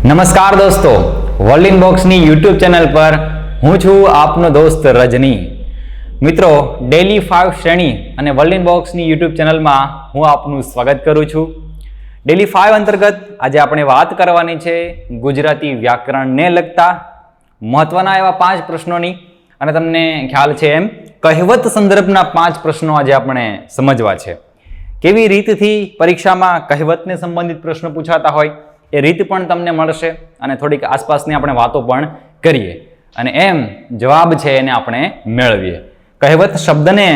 નમસ્કાર દોસ્તો, world ઇનબોક્સની YouTube channel પર હું છું આપનો દોસ્ત રજની. મિત્રો, ડેલી 5 શ્રેણી અને વર્લ્ડ ઇનબોક્સની યુટ્યુબ ચેનલમાં હું આપનું સ્વાગત કરું છું. ડેલી 5 અંતર્ગત આજે આપણે વાત કરવાની છે ગુજરાતી વ્યાકરણને લગતા મહત્વના એવા 5 પ્રશ્નોની, અને તમને ખ્યાલ છે એમ કહેવત સંદર્ભના 5 પ્રશ્નો આજે આપણે સમજવા છે. કેવી રીતથી પરીક્ષામાં કહેવતને સંબંધિત પ્રશ્નો પૂછાતા હોય એ રીત પણ તમને મળશે, અને થોડીક આસપાસની આપણે વાતો પણ કરીએ, અને એમ જવાબ છે એને આપણે મેળવીએ. કહેવત શબ્દને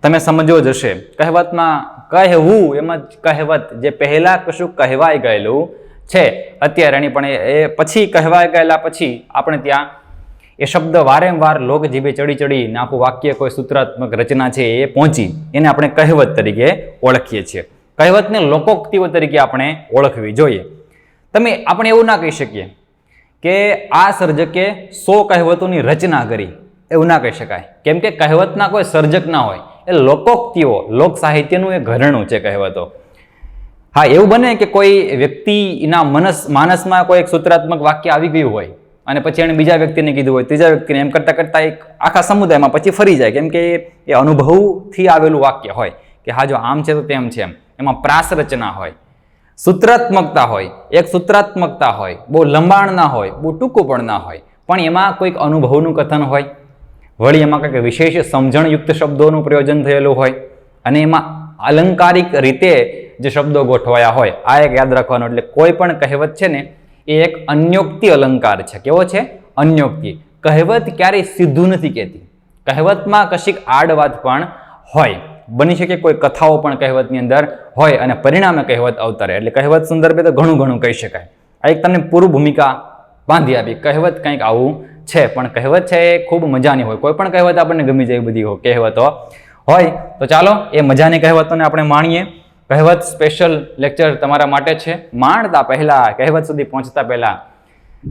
તમે સમજો જ હશે. કહેવતમાં કહેવું, એમાં કહેવત જે પહેલા કશું કહેવાય ગયેલું છે અત્યારે એની પણ એ પછી કહેવાય ગયેલા પછી આપણે ત્યાં એ શબ્દ વારંવાર લોક જીભે ચડી ચડી આખું વાક્ય કોઈ સૂત્રાત્મક રચના છે એ પહોંચી, એને આપણે કહેવત તરીકે ઓળખીએ છીએ. કહેવતને લોકોક્તિઓ તરીકે આપણે ઓળખવી જોઈએ. આપણે એવું ના કહી શકીએ કે આ સર્જકે 100 કહેવતોની રચના કરી, એવું ના કહી શકાય, કેમ કે કહેવતના કોઈ સર્જક ના હોય. એ લોકોક્તિઓ, લોક સાહિત્યનું એ ઘરેણું છે કહેવતો. હા, એવું બને કે કોઈ વ્યક્તિના માનસમાં કોઈ એક સૂત્રાત્મક વાક્ય આવી ગયું હોય અને પછી એને બીજા વ્યક્તિને કીધું હોય, ત્રીજા વ્યક્તિને, એમ કરતા કરતા એક આખા સમુદાયમાં પછી ફરી જાય, કેમ કે એ અનુભવથી આવેલું વાક્ય હોય કે હા જો આમ છે તો તેમ છે. એમાં પ્રાસ રચના હોય, સૂત્રાત્મકતા હોય, એક સૂત્રાત્મકતા હોય, બહુ લંબાણ ના હોય, બહુ ટૂંકું પણ ના હોય, પણ એમાં કોઈક અનુભવનું કથન હોય, વળી એમાં કંઈક વિશેષ સમજણયુક્ત શબ્દોનું પ્રયોજન થયેલું હોય, અને એમાં અલંકારિક રીતે જે શબ્દો ગોઠવાયા હોય. આ એક યાદ રાખવાનું. એટલે કોઈ પણ કહેવત છે ને એ એક અન્યોક્તિ અલંકાર છે. કેવો છે? અન્યોક્તિ. કહેવત ક્યારેય સીધું નથી કહેતી. કહેવતમાં કશીક આડ વાત પણ હોય. બની શકે કોઈ કથાઓ પણ કહેવતની અંદર હોય અને પરિણામે કહેવત અવતરે. એટલે કહેવત સંદર્ભે તો ઘણું કહી શકાય. આ એક તમને પૂર્વ ભૂમિકા બાંધી આપી. કહેવત કંઈક આવું છે, પણ કહેવત છે એ ખૂબ મજાની હોય. કોઈ પણ કહેવત આપણને ગમી જાય બધી કહેવતો હોય. તો ચાલો એ મજાની કહેવતોને આપણે માણીએ. કહેવત સ્પેશિયલ લેક્ચર તમારા માટે છે. માણતા પહેલા, કહેવત સુધી પહોંચતા પહેલા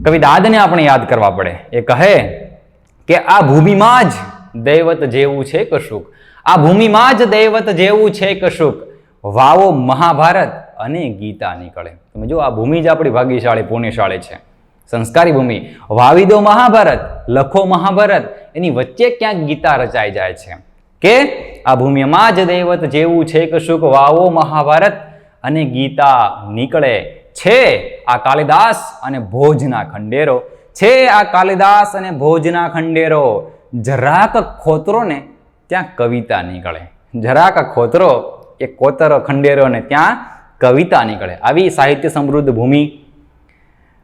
કવિ દાદને આપણે યાદ કરવા પડે. એ કહે કે આ ભૂમિમાં જ દૈવત જેવું છે કશુંક. આ ભૂમિમાં જ દૈવત જેવું છે કશુંક. વાવો મહાભારત અને ગીતા નીકળે. તમે જો, આ ભૂમિ જ આપણી ભાગ્યશાળી પુણ્યશાળી છે, સંસ્કારી ભૂમિ. વાવી દો મહાભારત, લખો મહાભારત, એની વચ્ચે ક્યાંક ગીતા રચાઈ જાય છે કે આ ભૂમિમાં જ દૈવત જેવું છે કશુંક. વાવો મહાભારત અને ગીતા નીકળે. છે આ કાલિદાસ અને ભોજના ખંડેરો. છે આ કાલિદાસ અને ભોજના ખંડેરો. જરાક ખોતરો ને ત્યાં કવિતા નીકળે. જરાક ખોતરો, એ કોતરો ખંડેરો ને ત્યાં કવિતા નીકળે. આવી સાહિત્ય સમૃદ્ધ ભૂમિ,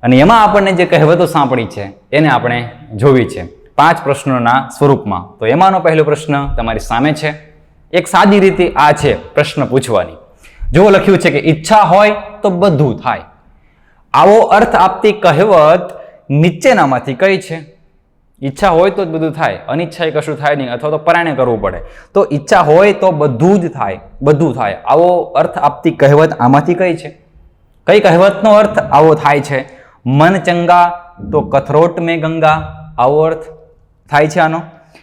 અને એમાં આપણને જે કહેવતો સાંપડી છે એને આપણે જોવી છે 5 પ્રશ્નોના સ્વરૂપમાં. તો એમાંનો પહેલો પ્રશ્ન તમારી સામે છે. એક સાદી રીતે આ છે પ્રશ્ન પૂછવાની. જો લખ્યું છે કે ઈચ્છા હોય તો બધું થાય. આવો અર્થ આપતી કહેવત નીચેનામાંથી કઈ છે? ઈચ્છા હોય તો જ બધું થાય, અનિચ્છાએ કશું થાય નહીં, અથવા તો પરાણે કરવું પડે. તો ઈચ્છા હોય તો બધું જ થાય, બધું થાય. આવો અર્થ આપતી કહેવત આમાંથી કઈ છે? કઈ કહેવતનો અર્થ આવો થાય છે? મન ચંગા તો કથરોટ મેં ગંગા, આવો અર્થ થાય છે આનો.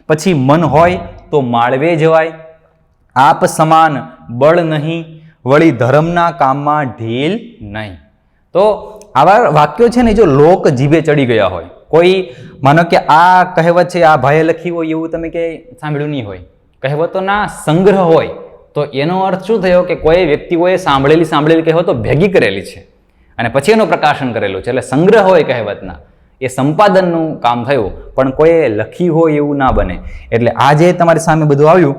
પછી મન હોય તો માળવે જવાય. આપ સમાન બળ નહીં, વળી ધર્મના કામમાં ઢીલ નહીં. તો આવા વાક્યો છે ને, જો લોક જીભે ચડી ગયા હોય, કોઈ માનો કે આ કહેવત છે આ ભાઈએ લખી હોય એવું તમે કે સાંભળ્યું નહીં હોય, કહેવતોના સંગ્રહ હોય, તો એનો અર્થ શું થયો કે કોઈ વ્યક્તિઓએ સાંભળેલી કહેવતો ભેગી કરેલી છે અને પછી એનું પ્રકાશન કરેલું છે. એટલે સંગ્રહ હોય કહેવતના, એ સંપાદનનું કામ થયું, પણ કોઈએ લખી હોય એવું ના બને. એટલે આ જે તમારી સામે બધું આવ્યું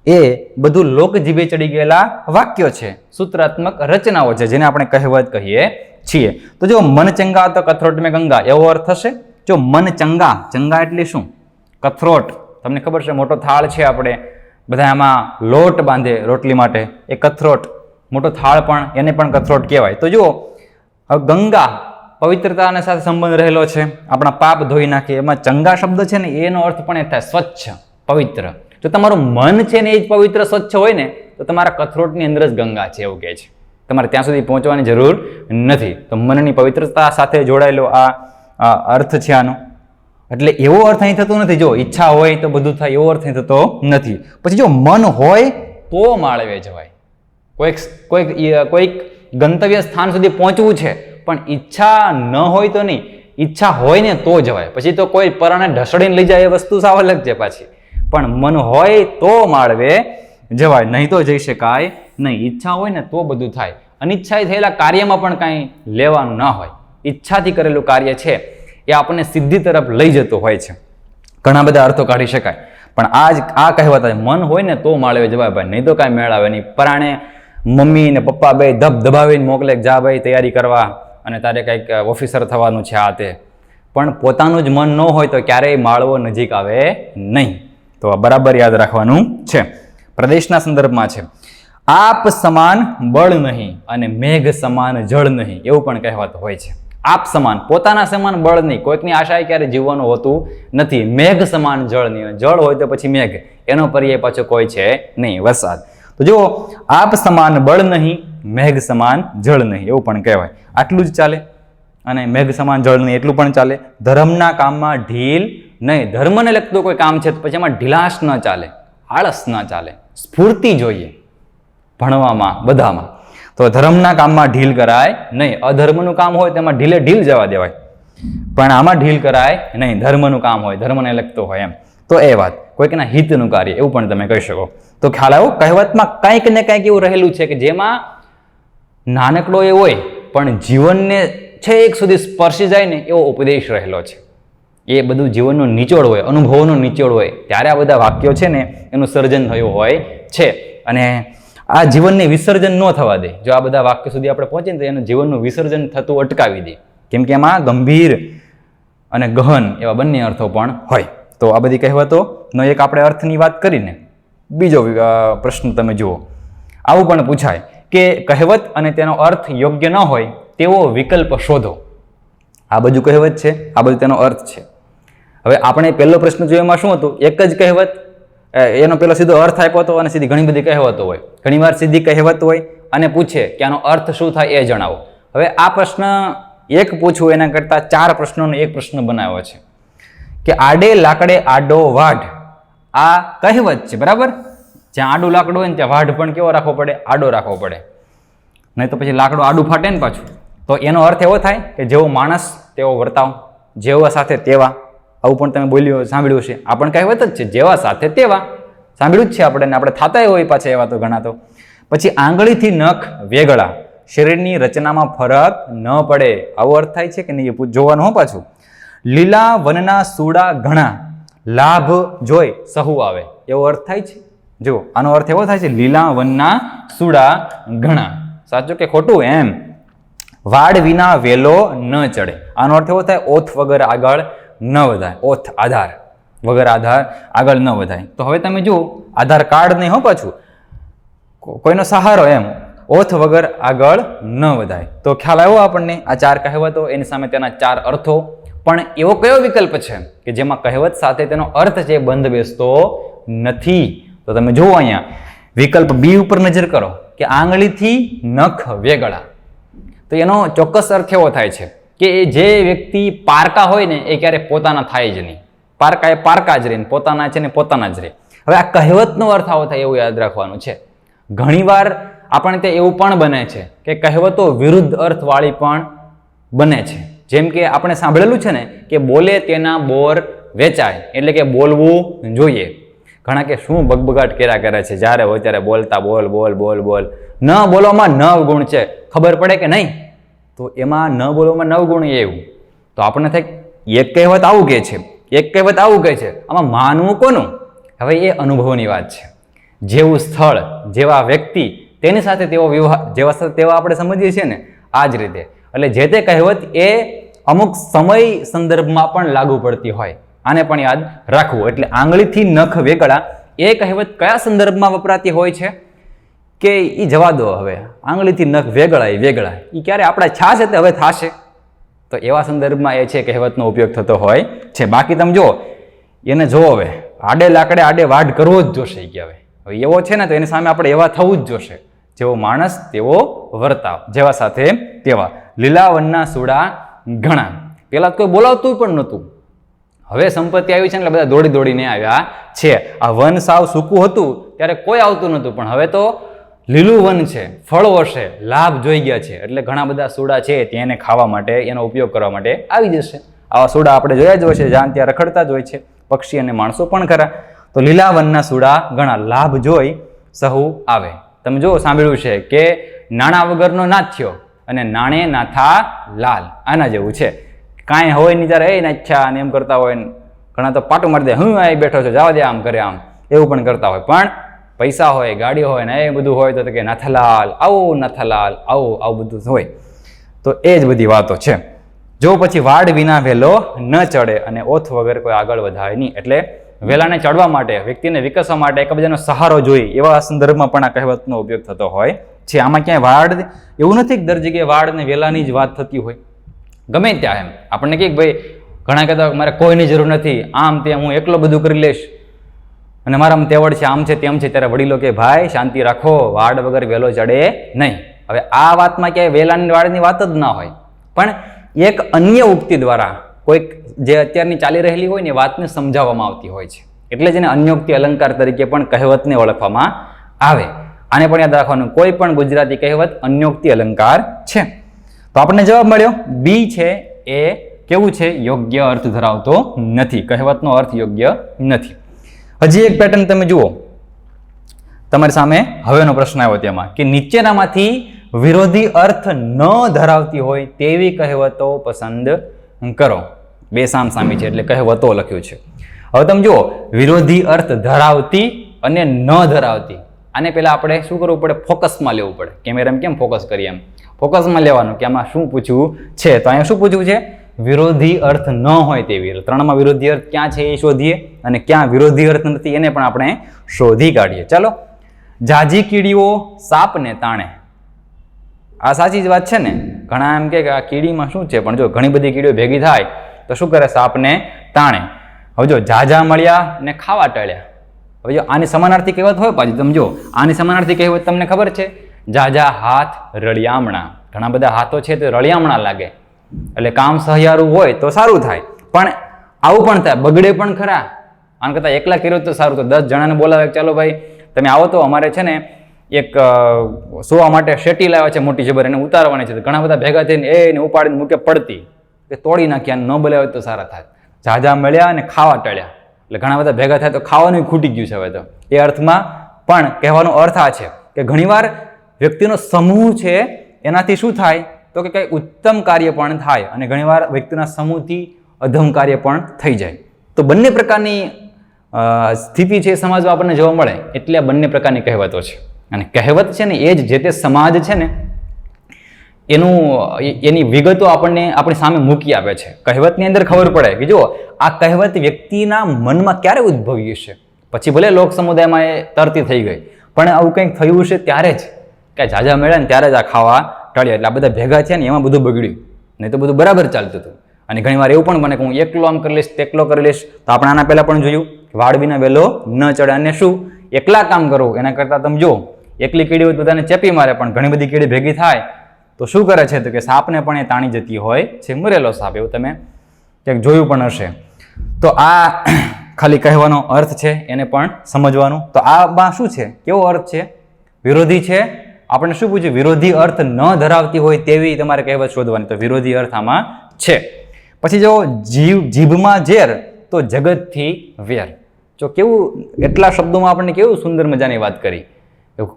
એ બધું લોક જીભે ચડી ગયેલા વાક્યો છે, સૂત્રાત્મક રચનાઓ છે, જેને આપણે કહેવત કહીએ છીએ. તો જો મન ચંગા તો કથરોટ મેં ગંગા, એવો અર્થ થશે. જો મન ચંગા, ચંગા એટલે શું? કથરોટ, તમને ખબર છે મોટો થાળ છે, આપણે બધા એમાં લોટ બાંધે રોટલી માટે, એ કથરોટ. મોટો થાળ પણ, એને પણ કથરોટ કહેવાય. તો જુઓ, ગંગા પવિત્રતાના સાથે સંબંધ રહેલો છે, આપણા પાપ ધોઈ નાખે. એમાં ચંગા શબ્દ છે ને એનો અર્થ પણ એ થાય સ્વચ્છ, પવિત્ર. જો તમારું મન છે ને એ જ પવિત્ર સ્વચ્છ હોય ને તો તમારા કથરોટની અંદર જ ગંગા છે, એવું કહે છે. તમારે ત્યાં સુધી પહોંચવાની જરૂર નથી. તો મનની પવિત્રતા સાથે જોડાયેલો આ અર્થ છે આનો. એટલે એવો અર્થ અહીં થતો નથી. જો ઈચ્છા હોય તો બધું થાય, એવો અર્થ અહીં થતો નથી. પછી જો મન હોય તો માળવે જવાય. કોઈક ગંતવ્ય સ્થાન સુધી પહોંચવું છે, પણ ઈચ્છા ન હોય તો નહીં, ઈચ્છા હોય ને તો જવાય. પછી તો કોઈ પરાણે ઢસડીને લઈ જાય એ વસ્તુ સાવ અલગ છે પાછી. પણ મન હોય તો માળવે જવાય, નહીં તો જઈ શકાય નહીં. ઈચ્છા હોય ને તો બધું થાય. અનિચ્છાએ થયેલા કાર્યમાં પણ કાંઈ લેવાનું ના હોય. ઈચ્છાથી કરેલું કાર્ય છે એ આપણને સિદ્ધિ તરફ લઈ જતું હોય છે. ઘણા બધા અર્થો કાઢી શકાય, પણ આ કહેવત મન હોય ને તો માળવે જવાય ભાઈ, નહીં તો કાંઈ મેળ આવે નહીં. પરાણે મમ્મી ને પપ્પા બે ધબધબાવીને મોકલે, જા ભાઈ તૈયારી કરવા અને તારે કંઈક ઓફિસર થવાનું છે આ તે, પણ પોતાનું જ મન ન હોય તો ક્યારેય માળવો નજીક આવે નહીં. તો બરાબર યાદ રાખવાનું છે. પ્રદેશના સંદર્ભમાં છે, આપ સમાન બળ નહીં અને મેઘ સમાન જળ નહીં, એવું પણ કહેવત હોય છે. આપ સમાન, પોતાના સમાન બળ નહીં, કોઈકની આશાએ ક્યારે જીવવાનું હોતું નથી. મેઘ સમાન જળ નહીં, જળ હોય તો પછી મેઘ, એનો પર્યાય પાછો કોઈ છે નહીં, વરસાદ. તો જુઓ, આપ સમાન બળ નહીં, મેઘ સમાન જળ નહીં, એવું પણ કહેવાય. આટલું જ ચાલે. અને મેઘ સમાન જળ નહીં એટલું પણ ચાલે. ધર્મના કામમાં ઢીલ નહીં, ધર્મને લગતું કોઈ કામ છે તો પછી એમાં ઢીલાશ ન ચાલે, આળસ ન ચાલે, સ્ફૂર્તિ જોઈએ ભણવામાં બધામાં. તો ધર્મના કામમાં ઢીલ કરાય નહીં. અધર્મનું કામ હોય તેમાં ઢીલ જવા દેવાય, પણ આમાં ઢીલ કરાય નહીં. ધર્મનું કામ હોય, ધર્મને લગતું હોય એમ, તો એ વાત. કોઈકના હિતનું કાર્ય, એવું પણ તમે કહી શકો. તો ખ્યાલ આવ્યો, કહેવતમાં કંઈક ને કંઈક એવું રહેલું છે કે જેમાં નાનકડો એ હોય પણ જીવનને છેક સુધી સ્પર્શી જાય ને એવો ઉપદેશ રહેલો છે. એ બધું જીવનનો નિચોડ હોય, અનુભવોનો નિચોડ હોય, ત્યારે આ બધા વાક્યો છે ને એનું સર્જન થયું હોય છે. અને આ જીવનને વિસર્જન ન થવા દે. જો આ બધા વાક્યો સુધી આપણે પહોંચીએ તો એનું જીવનનું વિસર્જન થતું અટકાવી દે, કેમ કે એમાં ગંભીર અને ગહન એવા બંને અર્થો પણ હોય. તો આ બધી કહેવતોનો એક આપણે અર્થની વાત કરીને બીજો પ્રશ્ન તમે જુઓ. આવું પણ પૂછાય કે કહેવત અને તેનો અર્થ યોગ્ય ન હોય તેવો વિકલ્પ શોધો. આ બધું કહેવત છે, આ બધું તેનો અર્થ છે. હવે આપણે પહેલો પ્રશ્ન જોયો એમાં શું હતું? એક જ કહેવત, એનો પેલો સીધો અર્થ આપ્યો હતો અને સીધી ઘણી બધી કહેવતો હોય. ઘણીવાર સીધી કહેવત હોય અને પૂછે કે આનો અર્થ શું થાય એ જણાવો. હવે આ પ્રશ્ન એક પૂછવું એના કરતાં 4 પ્રશ્નોનો એક પ્રશ્ન બનાવ્યો છે કે આડે લાકડે આડો વાઢ. આ કહેવત છે, બરાબર? જ્યાં આડું લાકડું હોય ને ત્યાં વાઢ પણ કેવો રાખવો પડે? આડો રાખવો પડે, નહીં તો પછી લાકડું આડું ફાટે ને પાછું. તો એનો અર્થ એવો થાય કે જેવો માણસ તેવો વર્તાવ, જેવા સાથે તેવા. આવું પણ તમે બોલ્યું સાંભળ્યું છે. આ પણ કહેવત જ છે, જેવા સાથે તેવા. સાંભળ્યું જ છે આપણે થતા હોય પાછા એવા તો ઘણા. તો પછી આંગળીથી નખ વેગળા, શરીરની રચનામાં ફરક ન પડે. આવો અર્થ થાય છે કે નહીં એ જોવાનું હો પાછું. લીલા વનના સૂડા ઘણા, લાભ જોઈ સહુ આવે. એવો અર્થ થાય છે. જો આનો અર્થ એવો થાય છે, લીલા વનના સૂડા ઘણા. સાચું કે ખોટું? એમ. વાડ વિના વેલો ન ચડે. આનો અર્થ એવો થાય, ઓથ વગર આગળ ન વધાય. ઓથ આધાર વગર આધાર આગળ ન વધાય. તો હવે તમે જુઓ, આધાર કાર્ડ નહીં હો પાછું, કોઈનો સહારો એમ. ઓથ વગર આગળ ન વધાય. તો ખ્યાલ આવ્યો આપણને આ 4 કહેવતો, એની સામે તેના 4 અર્થો. પણ એવો કયો વિકલ્પ છે કે જેમાં કહેવત સાથે તેનો અર્થ છે બંધ બેસતો નથી? તો તમે જુઓ અહીંયા વિકલ્પ બી ઉપર નજર કરો કે આંગળીથી નખ વેગળા. તો એનો ચોક્કસ અર્થ એવો થાય છે કે જે વ્યક્તિ પારકા હોય ને એ ક્યારે પોતાના થાય જ નહીં. પારકા એ પારકા જ રહે, પોતાના છે ને પોતાના જ રહે. હવે આ કહેવતનો અર્થ આવો થાય એવું યાદ રાખવાનું છે. ઘણીવાર આપણે ત્યાં એવું પણ બને છે કે કહેવતો વિરુદ્ધ અર્થવાળી પણ બને છે. જેમ કે આપણે સાંભળેલું છે ને કે બોલે તેના બોર વેચાય, એટલે કે બોલવું જોઈએ. ઘણા કે શું બગબગાટ કર્યા કરે છે, જ્યારે હોય ત્યારે બોલતા બોલ બોલ બોલ બોલ. ન બોલવામાં 9 ગુણ છે, ખબર પડે કે નહીં? તો એમાં ન બોલવામાં 9 ગુણ એવું. તો આપણને થાય એક કહેવત આવું કહે છે, એક કહેવત આવું કહે છે, આમાં માનવું કોનું? હવે એ અનુભવની વાત છે. જેવું સ્થળ, જેવા વ્યક્તિ, તેની સાથે તેવો વ્યવહાર, જેવા સાથે તેવા આપણે સમજીએ છીએ ને, આ જ રીતે. એટલે જે તે કહેવત એ અમુક સમય સંદર્ભમાં પણ લાગુ પડતી હોય. આને પણ યાદ રાખવું. એટલે આંગળીથી નખ વેગળા એ કહેવત કયા સંદર્ભમાં વપરાતી હોય છે કે એ જવા દો. હવે આંગળીથી નખ વેગળા એ ક્યારે આપણા છાશે તે હવે થાશે. તો એવા સંદર્ભમાં એ છે કહેવતનો ઉપયોગ થતો હોય છે. બાકી તમે જુઓ, એને જો હવે આડે લાકડે આડે વાઢ કરવો જ જોશે કે હવે એવો છે ને તો એની સામે આપણે એવા થવું જ જોશે. જેવો માણસ તેવો વર્તાવ, જેવા સાથે તેવા. લીલા વનના સૂડા ઘણા. પેલા કોઈ બોલાવતું પણ નહોતું. હવે સંપત્તિ આવી છે ને એટલે બધા દોડી દોડીને આવ્યા છે. આ વન સાવ સૂકું હતું ત્યારે કોઈ આવતું નહોતું, પણ હવે તો લીલું વન છે, ફળો હશે, લાભ જોઈ ગયા છે, એટલે ઘણા બધા સોડા છે તેને ખાવા માટે, એનો ઉપયોગ કરવા માટે આવી જશે. આવા સોડા આપણે જોયા જ હોય છે, જ્યાં ત્યાં રખડતા જ હોય છે પક્ષી અને માણસો પણ ખરા. તો લીલા વનના સોડા ઘણા લાભ જોઈ સહુ આવે. તમે જો સાંભળ્યું છે કે નાણાં વગરનો નાથ્યો અને નાણે નાથા લાલ, આના જેવું છે. કાંઈ હોય નહીં ત્યારે એ નાચ્યા અને એમ કરતા હોય, ઘણા તો પાટું મારી દે, હું અહીં બેઠો છું, જવા દે, આમ કરે, આમ એવું પણ કરતા હોય. પણ પૈસા હોય, ગાડી હોય ને એ બધું હોય તો કે નાથાલાલ આવો, નાથાલાલ આવો, આવું બધું હોય. તો એ જ બધી વાતો છે. જો પછી વાડ વિના વેલો ન ચડે અને ઓથ વગર કોઈ આગળ વધાય નહીં. એટલે વેલાને ચડવા માટે, વ્યક્તિને વિકસવા માટે એકબીજાનો સહારો જોઈ, એવા સંદર્ભમાં પણ આ કહેવતનો ઉપયોગ થતો હોય છે. આમાં ક્યાંય વાડ એવું નથી કે દર જગ્યાએ વાડ ને વેલાની જ વાત થતી હોય. ગમે ત્યાં એમ આપણને કે ભાઈ ઘણા કહેતા મારે કોઈની જરૂર નથી, આમ તેમ, હું એકલો બધું કરી લઈશ અને મારામાં તેવડ છે, આમ છે તેમ છે. ત્યારે વડીલો કે ભાઈ શાંતિ રાખો, વાડ વગર વેલો ચડે નહીં. હવે આ વાતમાં ક્યાંય વેલાની વાડની વાત જ ના હોય, પણ એક અન્ય ઉક્તિ દ્વારા કોઈક જે અત્યારની ચાલી રહેલી હોય ને વાતને સમજાવવામાં આવતી હોય છે. એટલે જ એને અન્યોક્તિ અલંકાર તરીકે પણ કહેવતને ઓળખવામાં આવે. આને પણ યાદ રાખવાનું, કોઈ પણ ગુજરાતી કહેવત અન્યોક્તિ અલંકાર છે. તો આપણને જવાબ મળ્યો બી છે એ કેવું છે? યોગ્ય અર્થ ધરાવતો નથી. કહેવતનો અર્થ યોગ્ય નથી. હજી એક પેટર્ન તમે જુઓ તમારી સામે. હવેનો પ્રશ્ન આવ્યો તેમાં કે નીચેનામાંથી વિરોધી અર્થ ન ધરાવતી હોય તેવી કહેવતો પસંદ કરો. બે સામસામી છે એટલે કહેવતો લખ્યું છે. હવે તમે જુઓ, વિરોધી અર્થ ધરાવતી અને ન ધરાવતી. આને પહેલા આપણે શું કરવું પડે? ફોકસમાં લેવું પડે. કેમેરામાં કેમ ફોકસ કરીએ એમ ફોકસમાં લેવાનું કે આમાં શું પૂછવું છે. તો અહીંયા શું પૂછવું છે? વિરોધી અર્થ ન હોય તેવી. ત્રણમાં વિરોધી અર્થ ક્યાં છે એ શોધીએ અને ક્યાં વિરોધી અર્થ નથી એને પણ આપણે શોધી કાઢીએ. ચાલો. જાજી કીડીઓ સાપને તાણે. આ સાચી જ વાત છે ને. ઘણા એમ કે આ કીડીમાં શું છે, પણ જો ઘણી બધી કીડીઓ ભેગી થાય તો શું કરે? સાપને તાણે. હવે જો ઝાઝા મળ્યા ને ખાવા ટળ્યા. હવે જો આની સમાનાર્થી કહેવત હોય પાછી. તમે જો આની સમાનાર્થી કહેવત તમને ખબર છે? ઝાઝા હાથ રળિયામણા. ઘણા બધા હાથો છે તો રળિયામણા લાગે, એટલે કામ સહિયારું હોય તો સારું થાય. પણ આવું પણ થાય, બગડે પણ ખરા. આમ કરતા એકલા કર્યું તો સારું. તો 10 જણાને બોલાવે, ચાલો ભાઈ તમે આવો. તો અમારે છે ને એક સોવા માટે શેટી લાવ્યા છે મોટી જબર, એને ઉતારવાની છે. ઘણા બધા ભેગા થઈને એને ઉપાડીને મૂકે પડતી, કે તોડી નાખ્યા, ન બોલાવે તો સારા થાય. ઝાઝા મળ્યા અને ખાવા ટળ્યા, એટલે ઘણા બધા ભેગા થાય તો ખાવાનું ખૂટી ગયું છે. હવે તો એ અર્થમાં પણ કહેવાનો અર્થ આ છે કે ઘણીવાર વ્યક્તિનો સમૂહ છે એનાથી શું થાય તો કે કંઈ ઉત્તમ કાર્ય પણ થાય અને ઘણીવાર વ્યક્તિના સમૂહથી અધમ કાર્ય પણ થઈ જાય. તો બંને પ્રકારની સ્થિતિ છે સમાજમાં આપણને જોવા મળે. એટલે આ બંને પ્રકારની કહેવતો છે. અને કહેવત છે ને એ જ જે તે સમાજ છે ને એની વિગતો આપણને આપણી સામે મૂકી આપે છે. કહેવતની અંદર ખબર પડે કે જો આ કહેવત વ્યક્તિના મનમાં ક્યારે ઉદ્ભવી હશે. પછી ભલે લોક સમુદાયમાં એ તરતી થઈ ગઈ, પણ આવું કંઈક થયું હશે ત્યારે જ, કે ઝાઝા મળ્યા ને ત્યારે જ આ ખાવા ટળ્યા. એટલે આ બધા ભેગા થયા ને એમાં બધું બગડ્યું, નહીં તો બધું બરાબર ચાલતું હતું. અને ઘણીવાર એવું પણ બને કે હું એકલો આમ કરી લઈશ, તેકલો કરી લઈશ. તો આપણે આના પહેલા પણ જોયું વાડ વિના વેલો ન ચડે. અને શું એકલા કામ કરવું, એના કરતાં તમે જો એકલી કીડી હોય બધાને ચેપી મારે, પણ ઘણી બધી કીડી ભેગી થાય તો શું કરે છે? તો કે સાપને પણ એ તાણી જતી હોય છે. મરેલો સાપ, એવું તમે ક્યાંક જોયું પણ હશે. તો આ ખાલી કહેવાનો અર્થ છે, એને પણ સમજવાનું. તો આમાં શું છે? કેવો અર્થ છે? વિરોધી છે. આપણે શું પૂછ્યું? વિરોધી અર્થ ન ધરાવતી હોય તેવી તમારે કહેવત શોધવાની. તો વિરોધી અર્થ આમાં છે. પછી જો જીભમાં ઝેર તો જગતથી વેર. જો કેવું એટલા શબ્દોમાં આપણને કેવું સુંદર મજાની વાત કરી.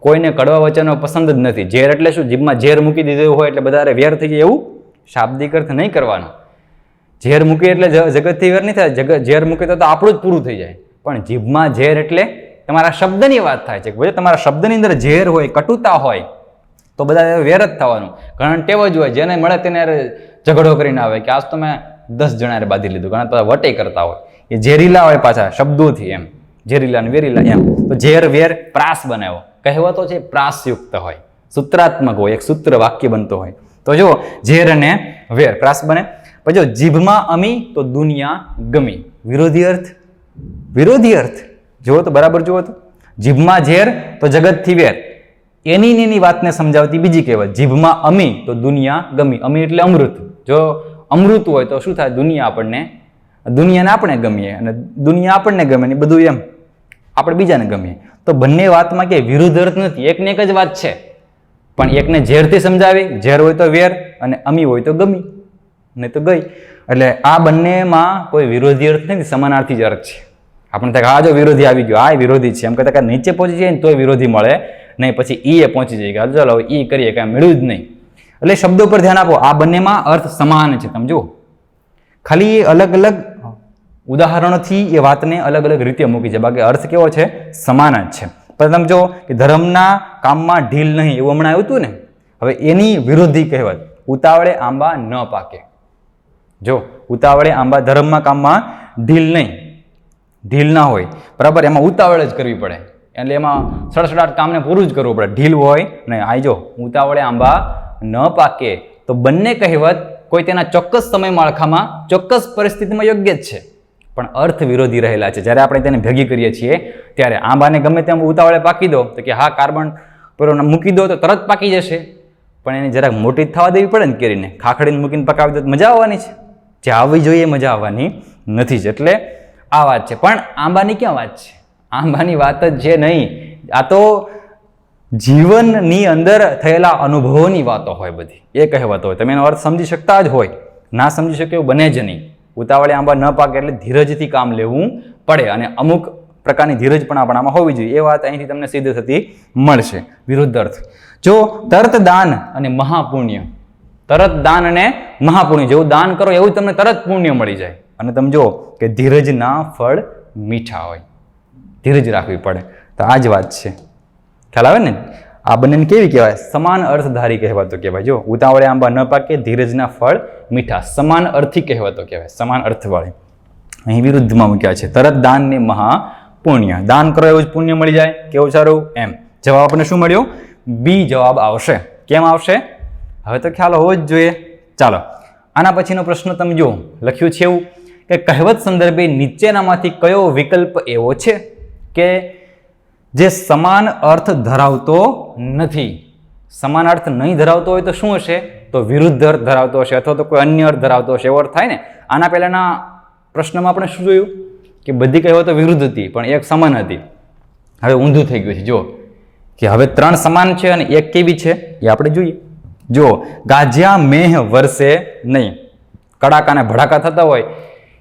કોઈને કડવા વચનો પસંદ જ નથી. ઝેર એટલે શું? જીભમાં ઝેર મૂકી દીધું હોય એટલે બધા વેર થઈ જાય, એવું શાબ્દિક અર્થ નહીં કરવાનો. ઝેર મૂકી એટલે જગતથી વેર નહીં થાય. ઝેર મૂકે તો આપણું જ પૂરું થઈ જાય. પણ જીભમાં ઝેર એટલે તમારા શબ્દની વાત થાય છે. ભલે તમારા શબ્દની અંદર ઝેર હોય, કટુતા હોય તો બધા વેર જ થવાનું. ઘણા ટેવ જ હોય, જેને મળે તેને ઝઘડો કરીને આવે કે આજ તો મેં 10 જણાને બાંધી લીધું. ઘણા બધા વટે કરતા હોય, એ ઝેરીલા હોય પાછા શબ્દોથી, એમ ઝેરીલા ને વેરીલા એમ. તો ઝેર વેર પ્રાસ બનાવ્યો. કહેવતો છે પ્રાસયુક્ત હોય, સૂત્રાત્મક હોય, એક સૂત્ર વાક્ય બનતો હોય. તો જો ઝેર અને વેર પ્રાસ બને. પછી જો જીભમાં અમી તો દુનિયા ગમી. વિરોધી અર્થ, વિરોધી અર્થ જુઓ તો બરાબર જુઓ તો. જીભમાં ઝેર તો જગતથી વેર. એની વાતને સમજાવતી બીજી કહેવત, જીભમાં અમી તો દુનિયા ગમી. અમી એટલે અમૃત. જો અમૃત હોય તો શું થાય? દુનિયાને આપણે ગમીએ અને દુનિયા આપણને ગમે ને બધું એમ આપણે બીજાને ગમીએ. તો બંને વાતમાં કે વિરુદ્ધ અર્થ નથી, એકને એક જ વાત છે, પણ એકને ઝેરથી સમજાવી, ઝેર હોય તો વેર અને અમી હોય તો ગમી, નહીં તો ગઈ. એટલે આ બંનેમાં કોઈ વિરોધી અર્થ નથી, સમાનાર્થી જ અર્થ છે. આપણે થાય આ જો વિરોધી આવી ગયો, આ વિરોધી છે એમ કહેતા કે નીચે પહોંચી જાય ને તોય વિરોધી મળે નહીં, પછી ઈ એ પહોંચી જાય કે ચાલો ઈ કરીએ, કાંઈ મળ્યું જ નહીં. એટલે શબ્દો પર ધ્યાન આપો, આ બંનેમાં અર્થ સમાન છે. તમે જુઓ, ખાલી અલગ અલગ ઉદાહરણોથી એ વાતને અલગ અલગ રીતે મૂકી છે, બાકી અર્થ કેવો છે? સમાન જ છે. પણ તમે જો કે ધર્મના કામમાં ઢીલ નહીં, એવું હમણાં આવ્યું હતું ને, હવે એની વિરોધી કહેવત ઉતાવળે આંબા ન પાકે. જો ઉતાવળે આંબા, ધર્મમાં કામમાં ઢીલ નહીં, ઢીલ ના હોય બરાબર, એમાં ઉતાવળ જ કરવી પડે, એટલે એમાં સડસડાટ કામને પૂરું જ કરવું પડે, ઢીલ હોય નહીં. આ જો ઉતાવળે આંબા ન પાકે, તો બંને કહેવત કોઈ તેના ચોક્કસ સમય માળખામાં ચોક્કસ પરિસ્થિતિમાં યોગ્ય જ છે, પણ અર્થ વિરોધી રહેલા છે. જ્યારે આપણે તેને ભેગી કરીએ છીએ ત્યારે આંબાને ગમે તેમ ઉતાવળે પાકી દો તો કે હા કાર્બન પેલો મૂકી દો તો તરત પાકી જશે, પણ એને જરાક મોટી થવા દેવી પડે ને કેરીને, ખાખડીને મૂકીને પકાવી દો તો મજા આવવાની છે, જે આવવી જોઈએ મજા આવવાની નથી જ. એટલે આ વાત છે. પણ આંબાની ક્યાં વાત છે? આંબાની વાત જ છે નહીં, આ તો જીવનની અંદર થયેલા અનુભવોની વાતો હોય બધી, એ કહેવત હોય. તમે એનો અર્થ સમજી શકતા જ હોય, ના સમજી શકે એવું બને જ નહીં. ઉતાવળે આંબા ન પાકે એટલે ધીરજથી કામ લેવું પડે, અને અમુક પ્રકારની ધીરજ પણ આપણામાં હોવી જોઈએ. એ વાત અહીંથી તમને સિદ્ધ થતી મળશે. વિરુદ્ધ અર્થ જો તરત દાન અને મહાપુણ્ય, તરત દાન અને મહાપુણ્ય, જેવું દાન કરો એવું તમને તરત પુણ્ય મળી જાય. અને તમે જો કે ધીરજના ફળ મીઠા હોય, ધીરજ રાખવી પડે. તો આ જ વાત છે, ખ્યાલ આવે ને? આ બંનેને કેવી કહેવાય? સમાન અર્થધારી કહેવાતો કહેવાય. જો ઉતાવળે આંબા ન પાકે, ધીરજના ફળ મીઠા, સમાન અર્થી કહેવાતો કહેવાય, સમાન અર્થવાળી. અહીં વિરુદ્ધમાં મૂક્યા છે, તરત દાન ને મહાપુણ્ય. દાન કરો એવું જ પુણ્ય મળી જાય, કેવું સારું એમ. જવાબ આપણને શું મળ્યો? બી જવાબ આવશે. કેમ આવશે? હવે તો ખ્યાલ હોવો જ જોઈએ. ચાલો આના પછીનો પ્રશ્ન તમે જુઓ, લખ્યું છે એવું કે કહેવત સંદર્ભે નીચેનામાંથી કયો વિકલ્પ એવો છે કે જે સમાન અર્થ ધરાવતો નથી? સમાન અર્થ નહીં ધરાવતો હોય તો શું હશે? તો વિરુદ્ધ અર્થ ધરાવતો હશે, અથવા તો કોઈ અન્ય અર્થ ધરાવતો હશે, એવો અર્થ થાય ને. આના પહેલાના પ્રશ્નમાં આપણે શું જોયું કે બધી કહેવતો વિરુદ્ધ હતી પણ એક સમાન હતી. હવે ઊંધું થઈ ગયું છે. જો કે હવે 3 સમાન છે અને એક કેવી છે એ આપણે જોઈએ. જો ગાજ્યા મેહ વરસે નહીં, કડાકા ને ભડાકા થતા હોય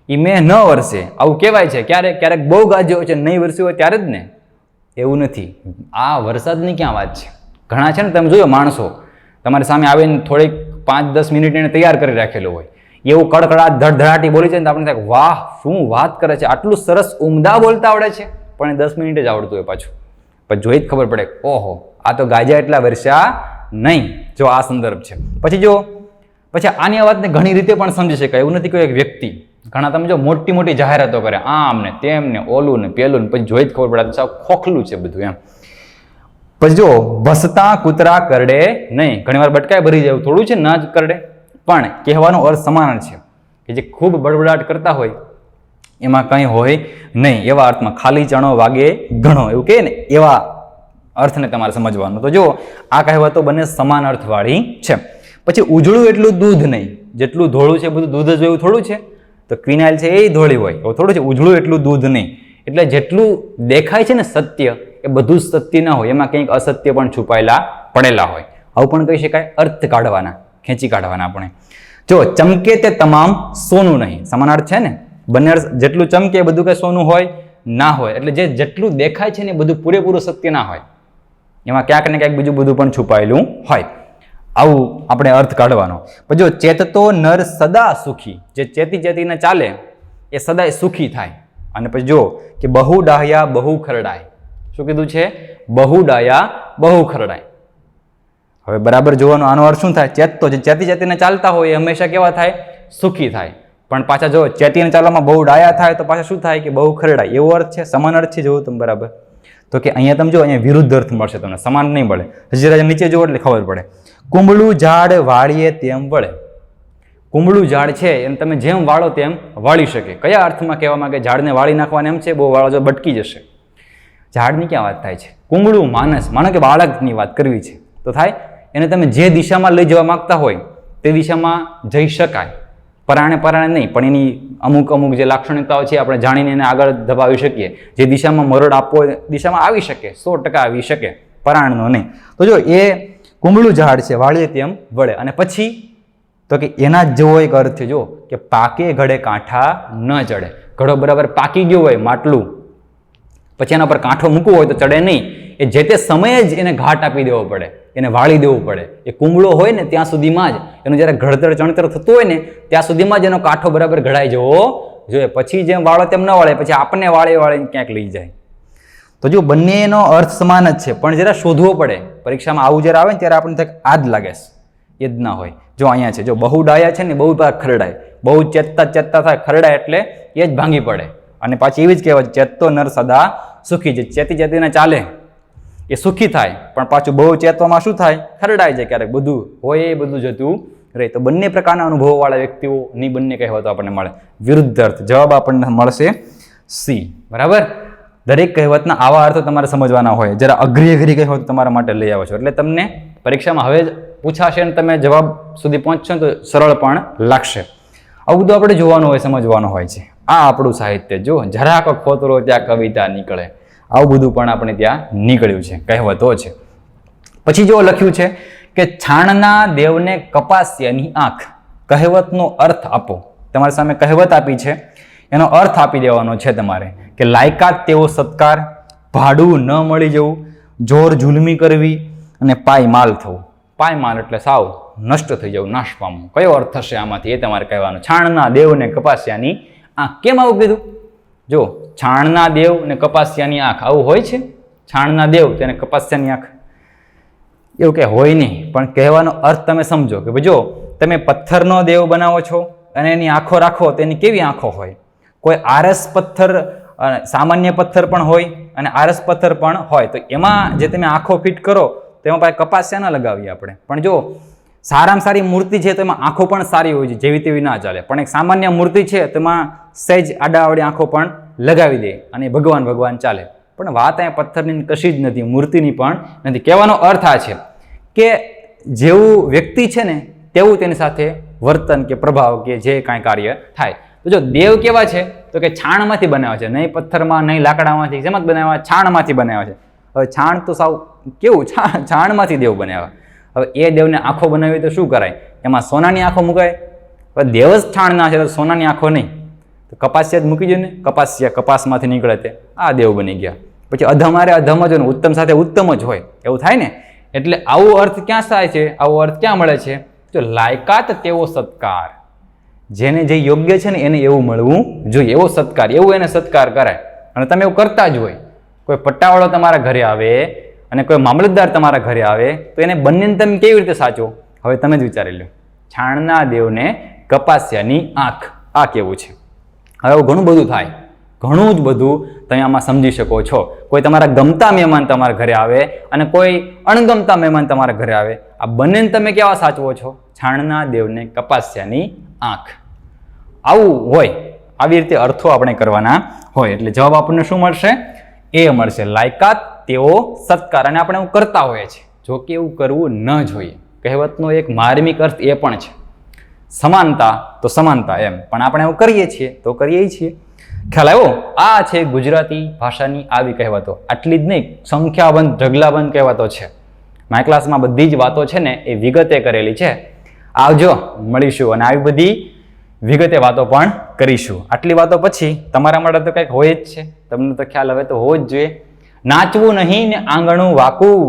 એ મેહ ન વરસે, આવું કહેવાય છે. ક્યારેક ક્યારેક બહુ ગાજ્યો છે, નહીં વરસ્યું હોય ત્યારે જ ને. એવું નથી. આ વરસાદની ક્યાં વાત છે? ઘણા છે ને, તમે જોયો માણસો તમારી સામે આવીને થોડીક 5-10 મિનિટ એને તૈયાર કરી રાખેલો હોય, એવું કડકડાટ ધડધડાટી બોલી છે ને તો આપણે થાય વાહ શું વાત કરે છે, આટલું સરસ ઉમદા બોલતા આવડે છે, પણ 10 મિનિટ જ આવડતું હોય પાછું. પછી જોઈ જ ખબર પડે ઓહો આ તો ગાજ્યા એટલા વરસ્યા નહીં. જો આ સંદર્ભ છે. પછી આની આ વાતને ઘણી રીતે પણ સમજી શકાય. એવું નથી કોઈ એક વ્યક્તિ, ઘણા તમે જો મોટી મોટી જાહેરાતો કરે, આમ ને તેમ ને ઓલું ને પેલું ને, પછી જોઈ જ ખબર પડે સાવ ખોખલું છે બધું એમ. પછી જો ભસતા કૂતરા કરડે નહીં, ઘણી વાર બટકાય ભરી જાય થોડું છે, ના જ કરડે, પણ કહેવાનો અર્થ સમાન છે કે જે ખૂબ બડબડાટ કરતા હોય એમાં કંઈ હોય નહીં, એવા અર્થમાં. ખાલી ચણો વાગે ઘણો, એવું કહે ને, એવા અર્થને તમારે સમજવાનું. તો જો આ કહેવતો બંને સમાન અર્થવાળી છે. પછી ઉજળું એટલું દૂધ નહીં, જેટલું ધોળું છે બધું દૂધ જ એવું થોડું છે? તો ક્વિનાઇલ છે એ ધોળી હોય એવું થોડું છે. ઉજળું એટલું દૂધ નહીં એટલે જેટલું દેખાય છે ને સત્ય એ બધું જ સત્ય ના હોય, એમાં કંઈક અસત્ય પણ છુપાયેલા પડેલા હોય. આવું પણ કહી શકાય. અર્થ કાઢવાના, ખેંચી કાઢવાના આપણે. જો ચમકે તે તમામ સોનું નહીં, સમાન અર્થ છે ને. બંને અર્થ જેટલું ચમકે એ બધું કઈ સોનું હોય ના હોય, એટલે જે જેટલું દેખાય છે ને એ બધું પૂરેપૂરું સત્ય ના હોય, એમાં ક્યાંક ને ક્યાંક બીજું બધું પણ છુપાયેલું હોય. આવું આપણે અર્થ કાઢવાનો. પછી જો ચેતતો નર સદા સુખી, જે ચેતીને ચાલે એ સદાય સુખી થાય. અને પછી જો કે બહુ ડાહ્યા બહુ ખરડાય. શું કીધું છે? બહુ ડાહ્યા બહુ ખરડાય. હવે બરાબર જોવાનો આનો અર્થ શું થાય? ચેતતો, જે ચેતીને ચાલતા હોય એ હંમેશા કેવા થાય? સુખી થાય. પણ પાછા જો ચેતીને ચાલવામાં બહુ ડાયા થાય તો પાછા શું થાય? કે બહુ ખરડાય. એવો અર્થ છે, સમાન અર્થ છે. જોવો તમે બરાબર. તો કે અહીંયા તમે જો અહીંયા વિરુદ્ધ અર્થ મળશે તમને, સમાન નહીં મળે. હજી નીચે જુઓ એટલે ખબર પડે. કુંબળું ઝાડ વાળીએ તેમ વળે. કુંબળું ઝાડ છે એને તમે જેમ વાળો તેમ વાળી શકે. કયા અર્થમાં કહેવા માંગે? ઝાડને વાળી નાખવાને એમ છે, બહુ વાળો જો બટકી જશે. ઝાડની ક્યાં વાત થાય છે? કુંબળું માણસ, માનો કે બાળકની વાત કરવી છે તો થાય, એને તમે જે દિશામાં લઈ જવા માંગતા હોય તે દિશામાં જઈ શકાય, પરાણે નહીં, પણ એની અમુક જે લાક્ષણિકતાઓ છે આપણે જાણીને એને આગળ ધપાવી શકીએ. જે દિશામાં મરોડ આપવો હોય દિશામાં આવી શકે, 100% આવી શકે, પરાણનો નહીં. તો જો એ કુંબળું ઝાડ છે, વાળીએ તેમ વળે. અને પછી તો કે એના જ જેવો એક અર્થ છે, જો કે પાકે ઘડે કાંઠા ન ચડે. ઘડો બરાબર પાકી ગયો હોય માટલું, પછી એના પર કાંઠો મૂકવો હોય તો ચડે નહીં. એ જે તે સમયે જ એને ઘાટ આપી દેવો પડે, એને વાળી દેવું પડે. એ કુંબળો હોય ને ત્યાં સુધીમાં જ એનું જ્યારે ઘડતર ચણતર થતું હોય ને ત્યાં સુધીમાં જ એનો કાંઠો બરાબર ઘડાઈ જવો જોઈએ. પછી જેમ વાળો તેમ ન વાળે, પછી આપણને વાળીને ક્યાંક લઈ જાય. તો જો બંનેનો અર્થ સમાન જ છે, પણ જરા શોધવો પડે. પરીક્ષામાં આવું જ્યારે આવે ને ત્યારે આપણને થાય આ જ લાગે છે, એ જ ના હોય. જો અહીંયા છે, જો બહુ ડાયા છે ને બહુ ખરડાય, બહુ ચેતતા થાય, ખરડાય એટલે એ જ ભાંગી પડે. અને પાછી એવી જ કહેવાય, ચેતતો નર સદા સુખી. જે ચેતીને ચાલે એ સુખી થાય, પણ પાછું બહુ ચેતવામાં શું થાય? ખરડાય જાય. ક્યારેક બધું હોય એ બધું જતું રહે. તો બંને પ્રકારના અનુભવવાળા વ્યક્તિઓની બંને કહેવતો આપણને મળે. વિરુદ્ધ અર્થ જવાબ આપણને મળશે સી. બરાબર. દરેક કહેવતના આવા અર્થો તમારે સમજવાના હોય. જરા અઘરી કહેવત તમારા માટે લઈ આવો છો એટલે તમને પરીક્ષામાં હવે જ પૂછાશે અને તમે જવાબ સુધી પહોંચશો તો સરળ પણ લાગશે. આવું બધું આપણે જોવાનું હોય, સમજવાનું હોય છે. આ આપણું સાહિત્ય. જો જરાક ખોતરો ત્યાં કવિતા નીકળે, આવું બધું પણ આપણે ત્યાં નીકળ્યું છે, કહેવતો છે. પછી જો લખ્યું છે કે છાણના દેવને કપાસિયાની આંખ. કહેવતનો અર્થ આપો. તમારી સામે કહેવત આપી છે, એનો અર્થ આપી દેવાનો છે તમારે. કે લાયકાત તેવો સત્કાર, ભાડું ન મળી જવું, જોર જુલમી કરવી અને પાયમાલ થવું. પાયમાલ એટલે સાવ નષ્ટ થઈ જવું, નાશ પામવું. કયો અર્થ થશે આમાંથી એ તમારે કહેવાનો. છાણના દેવને કપાસિયાની આંખ. કેમ આવું કીધું? જો છાણના દેવ ને કપાસિયાની આંખ, આવું હોય છે? છાણના દેવ તેને કપાસિયાની આંખ, એવું કે હોય નહીં. પણ કહેવાનો અર્થ તમે સમજો કે ભાઈ જો તમે પથ્થરનો દેવ બનાવો છો અને એની આંખો રાખો તો એની કેવી આંખો હોય? કોઈ આરસ પથ્થર, સામાન્ય પથ્થર પણ હોય અને આરસ પથ્થર પણ હોય. તો એમાં જે તમે આંખો ફિટ કરો તો એમાં પાસે કપાસિયા ના લગાવીએ આપણે. પણ જો સારામાં સારી મૂર્તિ છે તો એમાં આંખો પણ સારી હોય છે, જેવી તેવી ના ચાલે. પણ એક સામાન્ય મૂર્તિ છે તો એમાં સહેજ આડાવડી આંખો પણ લગાવી દે અને ભગવાન ચાલે. પણ વાત અહીંયા પથ્થરની કશી જ નથી, મૂર્તિની પણ નથી. કહેવાનો અર્થ આ છે કે જેવું વ્યક્તિ છે ને તેવું તેની સાથે વર્તન કે પ્રભાવ કે જે કાંઈ કાર્ય થાય. તો જો દેવ કેવા છે તો કે છાણમાંથી બનાવ્યા છે, નહીં પથ્થરમાં નહીં લાકડામાંથી. શેમાં બનાવ્યા? છાણમાંથી બનાવ્યા છે. હવે છાણ તો સાવ કેવું, છાણમાંથી દેવ બનાવ્યા. હવે એ દેવને આંખો બનાવી તો શું કરાય? એમાં સોનાની આંખો મુકાય? હવે દેવ જ છાણના છે તો સોનાની આંખો નહીં, તો કપાસિયા જ મૂકી દો ને. કપાસિયા કપાસમાંથી નીકળે તે આ દેવ બની ગયા. પછી અધમારે અધમ જ હોય, ઉત્તમ સાથે ઉત્તમ જ હોય, એવું થાય ને. એટલે આવો અર્થ ક્યાં થાય છે? આવો અર્થ ક્યાં મળે છે? તો લાયકાત તેવો સત્કાર. જેને જે યોગ્ય છે ને એને એવું મળવું જોઈએ, એવો સત્કાર, એવું એને સત્કાર કરાય. અને તમે એવું કરતા જ હોય. કોઈ પટ્ટાવાળો તમારા ઘરે આવે અને કોઈ મામલતદાર તમારા ઘરે આવે તો એને બંનેને તમે કેવી રીતે સાચો? હવે તમે જ વિચારી લો. છાણના દેવને કપાસિયાની આંખ, આ કેવું છે? હવે ઘણું બધું થાય, ઘણું જ બધું તમે આમાં સમજી શકો છો. કોઈ તમારા ગમતા મહેમાન તમારા ઘરે આવે અને કોઈ અણગમતા મહેમાન તમારા ઘરે આવે, આ બંનેને તમે કેવા સાચવો છો? છાણના દેવને કપાસિયાની આંખ. આવું હોય, આવી રીતે અર્થો આપણે કરવાના હોય. એટલે જવાબ આપણને શું મળશે? એ મળશે, લાયકાત તેવો સત્કાર. અને આપણે એવું કરતા હોઈએ છીએ, જો કે એવું કરવું ન જોઈએ. કહેવતનો એક માર્મિક અર્થ એ પણ છે, સમાનતા તો સમાનતા એમ. પણ આપણે એવું કરીએ છીએ તો કરીએ છીએ. ખ્યાલ આવ્યો? આ છે ગુજરાતી ભાષાની આવી કહેવતો. આટલી જ નહીં, સંખ્યાબંધ ઢગલાબંધ કહેવતો છે. મારા ક્લાસમાં બધી જ વાતો છે ને એ વિગતે કરેલી છે. આવજો, મળીશું અને આવી બધી વિગતે વાતો પણ કરીશું. આટલી વાતો પછી તમારા માટે તો કંઈક હોય જ છે, તમને તો ખ્યાલ હવે તો હોવો જ જોઈએ. નાચવું નહીં ને આંગણું વાકું,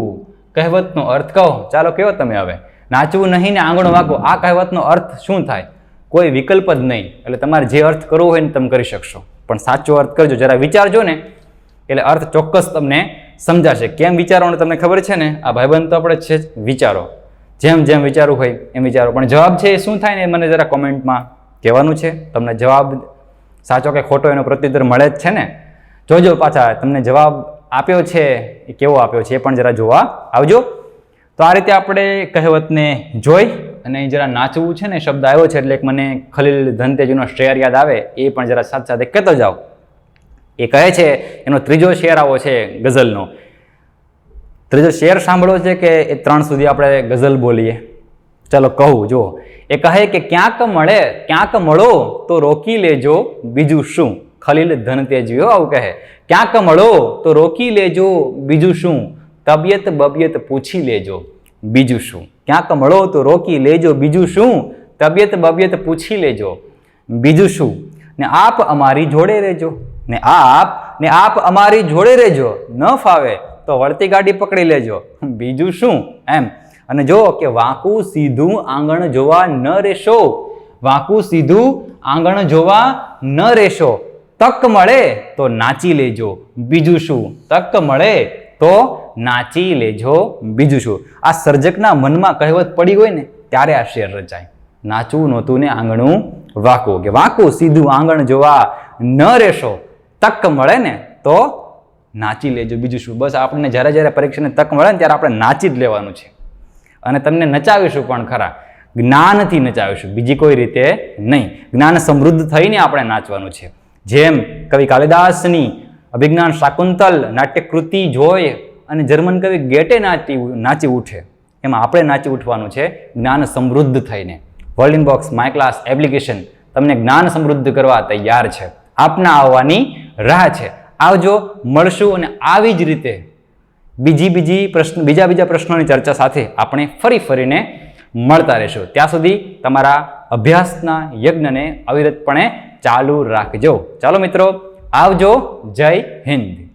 કહેવતનો અર્થ કહો. ચાલો કહો તમે હવે. નાચવું નહીં ને આંગણું વાકું, આ કહેવતનો અર્થ શું થાય? કોઈ વિકલ્પ જ નહીં. એટલે તમારે જે અર્થ કરવો હોય ને તમે કરી શકશો, પણ સાચો અર્થ કરજો. જરા વિચારજો ને એટલે અર્થ ચોક્કસ તમને સમજાશે. કેમ વિચારવાનું તમને ખબર છે ને? આ ભાઈબંધ તો આપણે છે જ, વિચારો. જેમ જેમ વિચારવું હોય એમ વિચારો. પણ જવાબ છે એ શું થાય ને એ મને જરા કોમેન્ટમાં કહેવાનું છે. તમને જવાબ સાચો કે ખોટો એનો પ્રત્યુત્તર મળે જ છે ને. જોજો પાછા તમને જવાબ આપ્યો છે એ કેવો આપ્યો છે એ પણ જરા જોવા આવજો. તો આ રીતે આપણે કહેવતને જોઈ અને જરા નાચવું છે ને શબ્દ આવ્યો છે એટલે મને ખલીલ ધનતેજનો શેર યાદ આવે, એ પણ જરા સાથે સાથે કહેતો જાઓ. એ કહે છે, એનો ત્રીજો શેર આવો છે ગઝલનો. ત્રીજો શેર સાંભળો છે કે એ 3 સુધી આપણે ગઝલ બોલીએ? ચલો કહું જો. એ કહે કે ક્યાંક મળો તો રોકી લેજો બીજું શું. ખલીલ ધનતેજવીઓ આવું કહે. ક્યાંક મળો તો રોકી લેજો બીજું શું. તબિયત બબિયત પૂછી લેજો બીજું શું. ક્યાંક મળો તો રોકી લેજો બીજું શું. તબિયત બબિયત પૂછી લેજો બીજું શું. ને આપ અમારી જોડે રહેજો. ને આપ અમારી જોડે રહેજો. ન ફાવે તો વળતી ગાડી પકડી લેજો બીજું શું એમ. અને જો કે વાંકું સીધું આંગણ જોવા ન રહેશો. વાંકું સીધું આંગણ જોવા ન રહેશો. તક મળે તો નાચી લેજો બીજું શું. તક મળે તો નાચી લેજો બીજું શું. આ સર્જકના મનમાં કહેવત પડી હોય ને ત્યારે આ શેર રચાય. નાચવું નહોતું ને આંગણું વાંકું. કે વાંકું સીધું આંગણ જોવા ન રહેશો. તક મળે ને તો નાચી લેજો બીજું શું. બસ આપણને જ્યારે પરીક્ષાની તક મળે ને ત્યારે આપણે નાચી જ લેવાનું છે. અને તમને નચાવીશું પણ ખરા. જ્ઞાનથી નચાવીશું, બીજી કોઈ રીતે નહીં. જ્ઞાન સમૃદ્ધ થઈને આપણે નાચવાનું છે. જેમ કવિ કાલિદાસની અભિજ્ઞાન શાકુંતલ નાટ્યકૃતિ જોઈ અને જર્મન કવિ ગેટે નાચી ઉઠે, એમાં આપણે નાચી ઉઠવાનું છે જ્ઞાન સમૃદ્ધ થઈને. World in box my class application તમને જ્ઞાન સમૃદ્ધ કરવા તૈયાર છે. આપના આવવાની રાહ છે. આવજો, મળશું અને આવી જ રીતે બીજા પ્રશ્નોની ચર્ચા સાથે આપણે ફરીને મળતા રહેશું. ત્યાં સુધી તમારા અભ્યાસના યજ્ઞને અવિરતપણે ચાલુ રાખજો. ચાલો મિત્રો, આવજો. જય હિન્દ.